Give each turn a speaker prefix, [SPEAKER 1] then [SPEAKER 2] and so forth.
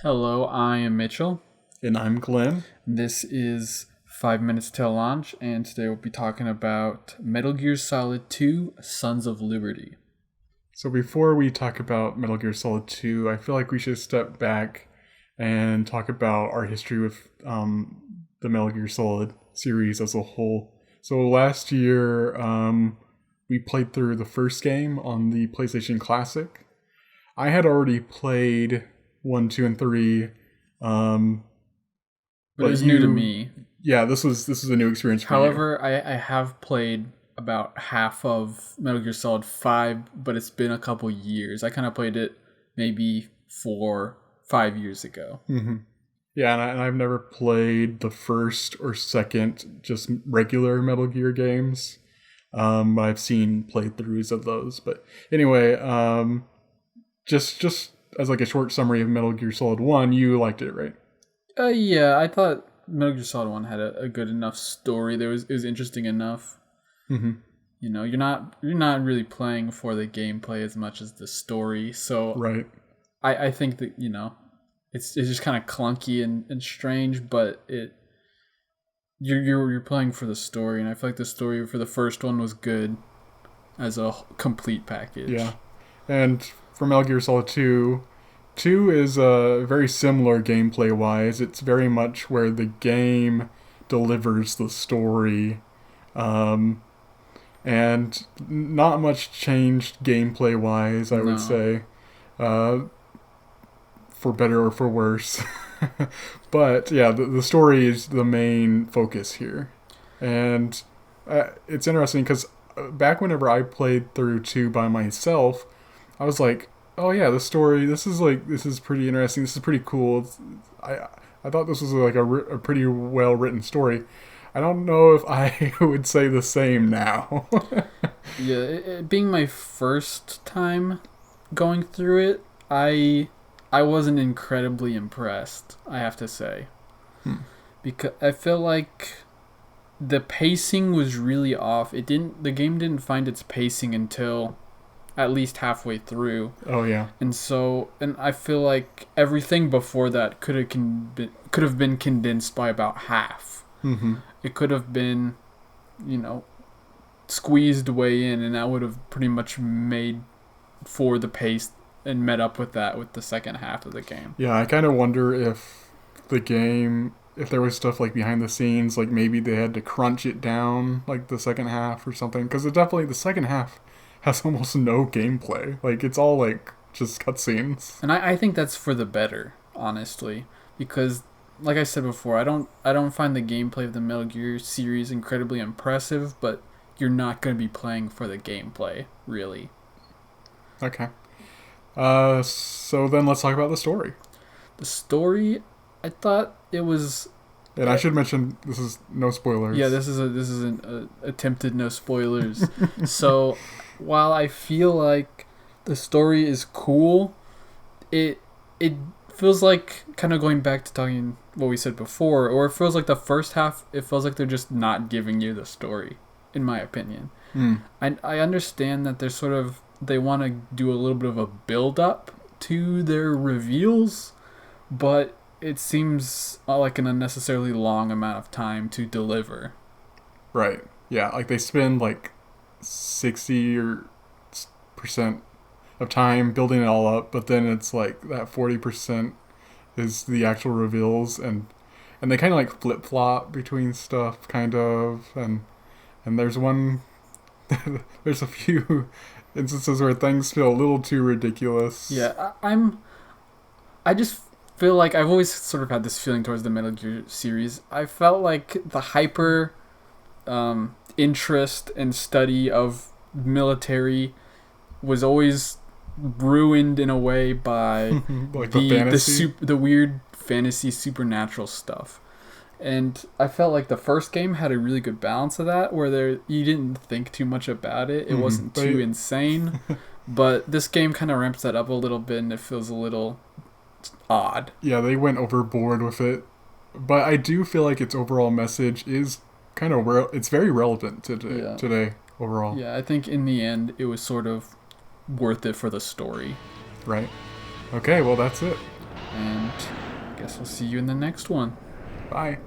[SPEAKER 1] Hello, I am Mitchell.
[SPEAKER 2] And I'm Glenn.
[SPEAKER 1] This is 5 Minutes Till Launch, and today we'll be talking about Metal Gear Solid 2 Sons of Liberty.
[SPEAKER 2] So before we talk about Metal Gear Solid 2, I feel like we should step back and talk about our history with the Metal Gear Solid series as a whole. So last year, we played through the first game on the PlayStation Classic. I had already played 1, 2, and 3.
[SPEAKER 1] But it was new to me.
[SPEAKER 2] Yeah, this was a new experience for
[SPEAKER 1] However, I have played about half of Metal Gear Solid 5, but it's been a couple years. I kind of played it maybe 4-5 years ago.
[SPEAKER 2] Mm-hmm. Yeah, and I've never played the first or second, just regular Metal Gear games. I've seen playthroughs of those. But anyway, just as like a short summary of Metal Gear Solid 1, you liked it, right?
[SPEAKER 1] Yeah, I thought Metal Gear Solid 1 had a good enough story. It was interesting enough.
[SPEAKER 2] Mm-hmm.
[SPEAKER 1] You know, you're not really playing for the gameplay as much as the story. So
[SPEAKER 2] right.
[SPEAKER 1] I think that, you know, it's just kind of clunky and strange, but you're playing for the story, and I feel like the story for the first one was good as a complete package.
[SPEAKER 2] Yeah. And for Metal Gear Solid 2 is very similar gameplay wise. It's very much where the game delivers the story. And not much changed gameplay wise, I would say. For better or for worse. But yeah, the story is the main focus here. And it's interesting because back whenever I played through 2 by myself, I was like, oh yeah, the story, this is pretty interesting. This is pretty cool. I thought this was like a pretty well written story. I don't know if I would say the same now.
[SPEAKER 1] Yeah, it being my first time going through it, I wasn't incredibly impressed, I have to say. Because I feel like the pacing was really off. The game didn't find its pacing until at least halfway through.
[SPEAKER 2] Oh yeah.
[SPEAKER 1] And I feel like everything before that could have been condensed by about half.
[SPEAKER 2] Mm-hmm.
[SPEAKER 1] It could have been, you know, squeezed way in, and that would have pretty much made for the pace and met up with that with the second half of the game.
[SPEAKER 2] Yeah, I kind of wonder if if there was stuff like behind the scenes, like maybe they had to crunch it down like the second half or something, because definitely the second half has almost no gameplay. Like it's all like just cutscenes.
[SPEAKER 1] And I think that's for the better, honestly, because like I said before, I don't find the gameplay of the Metal Gear series incredibly impressive, but you're not going to be playing for the gameplay, really.
[SPEAKER 2] Okay. So then let's talk about the story.
[SPEAKER 1] The story, I thought it was.
[SPEAKER 2] And I should mention this is no spoilers.
[SPEAKER 1] Yeah, this is an attempted no spoilers. So while I feel like the story is cool, it feels like, kind of going back to talking what we said before, or it feels like the first half, it feels like they're just not giving you the story, in my opinion. I understand that they want to do a little bit of a build up to their reveals, but it seems like an unnecessarily long amount of time to deliver.
[SPEAKER 2] Right. Yeah, like they spend like 60% of time building it all up, but then it's like that 40% is the actual reveals, and they kind of like flip-flop between stuff, kind of, and there's there's a few instances where things feel a little too ridiculous.
[SPEAKER 1] Yeah, I just feel like I've always sort of had this feeling towards the Metal Gear series. I felt like the hyper interest and study of military was always ruined in a way by
[SPEAKER 2] like the
[SPEAKER 1] weird fantasy supernatural stuff. And I felt like the first game had a really good balance of that, where you didn't think too much about it. It wasn't too insane. But this game kind of ramps that up a little bit, and it feels a little odd.
[SPEAKER 2] Yeah, they went overboard with it. But I do feel like its overall message is kind of it's very relevant today overall.
[SPEAKER 1] Yeah, I think in the end it was sort of worth it for the story.
[SPEAKER 2] Right. Okay, well that's it.
[SPEAKER 1] And I guess we'll see you in the next one.
[SPEAKER 2] Bye.